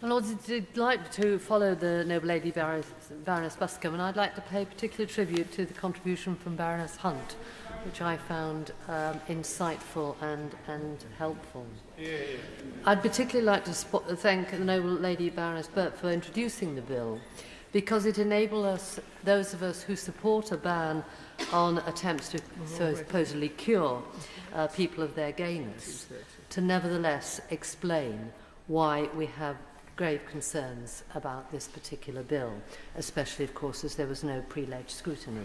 Lords, I'd like to follow the noble lady Baroness Burt, and I'd like to pay particular tribute to the contribution from Baroness Hunt, which I found insightful and helpful. I'd particularly like to thank the noble lady Baroness Burt for introducing the bill, because it enables us, those of us who support a ban on attempts to supposedly cure people of their gayness, to nevertheless explain why we have grave concerns about this particular bill, especially, of course, as there was no pre-ledged scrutiny.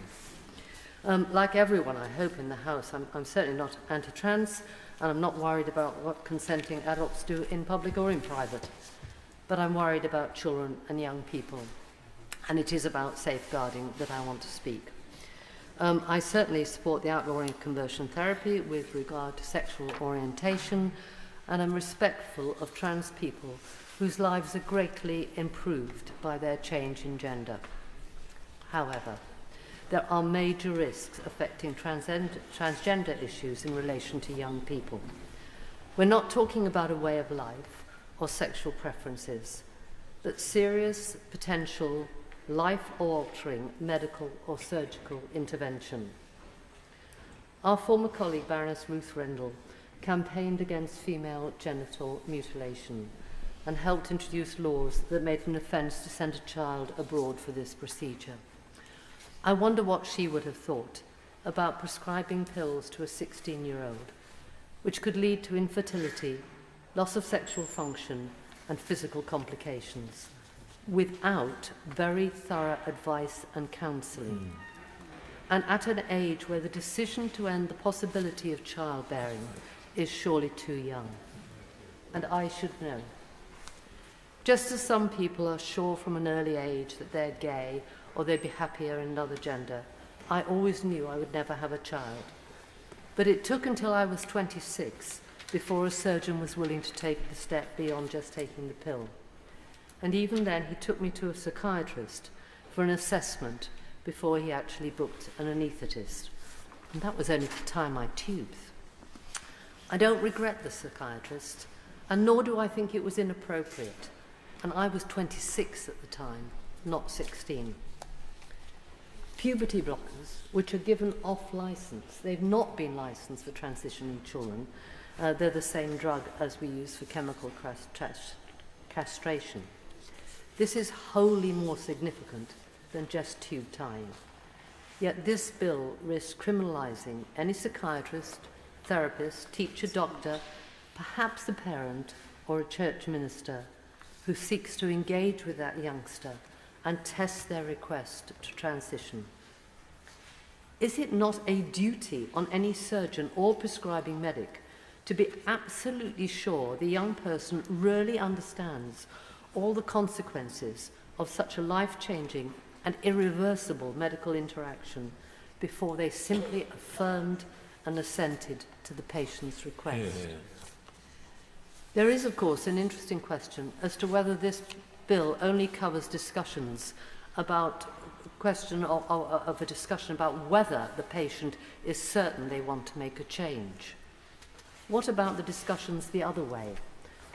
Like everyone, I hope, in the House, I'm certainly not anti-trans, and I'm not worried about what consenting adults do in public or in private. But I'm worried about children and young people, and it is about safeguarding that I want to speak. I certainly support the outlawing of conversion therapy with regard to sexual orientation, and I'm respectful of trans people whose lives are greatly improved by their change in gender. However, there are major risks affecting transgender issues in relation to young people. We're not talking about a way of life or sexual preferences, but serious potential life-altering medical or surgical intervention. Our former colleague, Baroness Ruth Rendell, campaigned against female genital mutilation and helped introduce laws that made it an offence to send a child abroad for this procedure. I wonder what she would have thought about prescribing pills to a 16-year-old, which could lead to infertility, loss of sexual function, and physical complications, without very thorough advice and counselling, and at an age where the decision to end the possibility of childbearing is surely too young. And I should know. Just as some people are sure from an early age that they're gay or they'd be happier in another gender, I always knew I would never have a child. But it took until I was 26 before a surgeon was willing to take the step beyond just taking the pill. And even then, he took me to a psychiatrist for an assessment before he actually booked an anaesthetist. And that was only to tie my tubes. I don't regret the psychiatrist, and nor do I think it was inappropriate. And I was 26 at the time, not 16. Puberty blockers, which are given off license, they've not been licensed for transitioning children. They're the same drug as we use for chemical castration. This is wholly more significant than just tube tying. Yet this bill risks criminalising any psychiatrist, therapist, teacher, doctor, perhaps a parent or a church minister who seeks to engage with that youngster and test their request to transition. Is it not a duty on any surgeon or prescribing medic to be absolutely sure the young person really understands all the consequences of such a life-changing and irreversible medical interaction before they simply affirmed and assented to the patient's request? There is, of course, an interesting question as to whether this bill only covers discussions about a discussion about whether the patient is certain they want to make a change. What about the discussions the other way,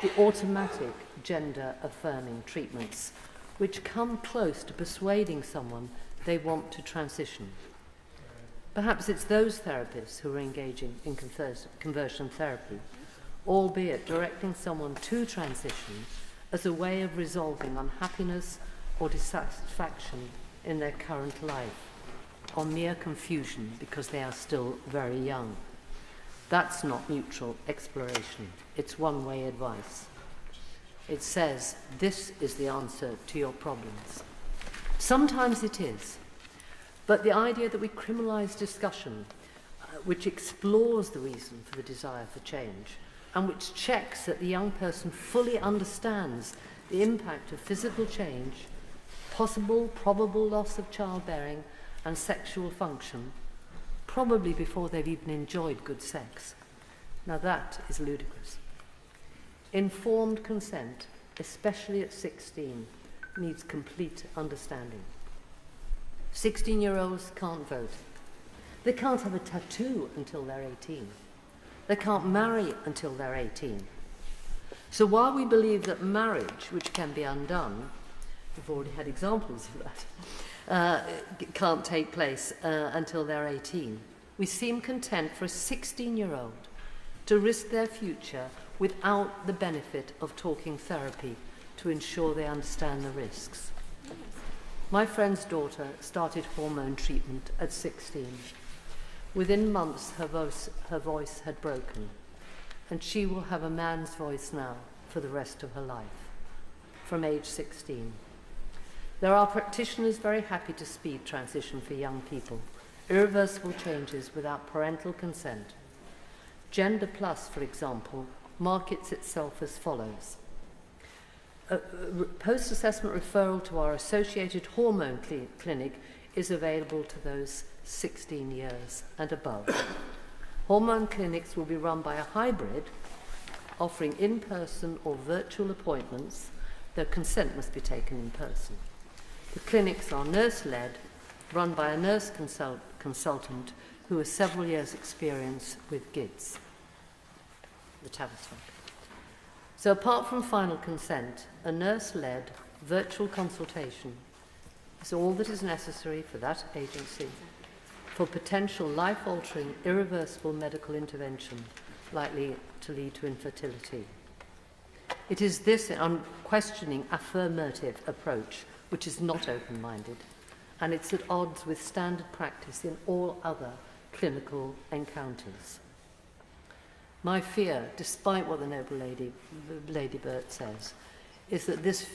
the automatic gender-affirming treatments, which come close to persuading someone they want to transition? Perhaps it's those therapists who are engaging in conversion therapy, albeit directing someone to transition as a way of resolving unhappiness or dissatisfaction in their current life, or mere confusion because they are still very young. That's not neutral exploration. It's one-way advice. It says, this is the answer to your problems. Sometimes it is, but the idea that we criminalise discussion, which explores the reason for the desire for change, and which checks that the young person fully understands the impact of physical change, possible, probable loss of childbearing and sexual function, probably before they've even enjoyed good sex. Now that is ludicrous. Informed consent, especially at 16, needs complete understanding. 16-year-olds can't vote. They can't have a tattoo until they're 18. They can't marry until they're 18. So while we believe that marriage, which can be undone, we've already had examples of that, can't take place until they're 18, we seem content for a 16-year-old to risk their future without the benefit of talking therapy to ensure they understand the risks. My friend's daughter started hormone treatment at 16. Within months, her voice had broken, and she will have a man's voice now for the rest of her life, from age 16. There are practitioners very happy to speed transition for young people, irreversible changes without parental consent. Gender Plus, for example, markets itself as follows. A post-assessment referral to our associated hormone clinic is available to those 16 years and above. Hormone clinics will be run by a hybrid, offering in-person or virtual appointments, though consent must be taken in person. The clinics are nurse-led, run by a nurse consultant who has several years' experience with GIDS, the Tavistock. So apart from final consent, a nurse-led virtual consultation is all that is necessary for that agency for potential life-altering, irreversible medical intervention likely to lead to infertility. It is this unquestioning affirmative approach which is not open-minded, and it's at odds with standard practice in all other clinical encounters. My fear, despite what the Noble Lady Burt says, is that this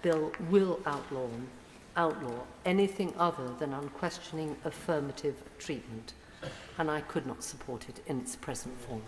bill will outlaw anything other than unquestioning affirmative treatment, and I could not support it in its present form.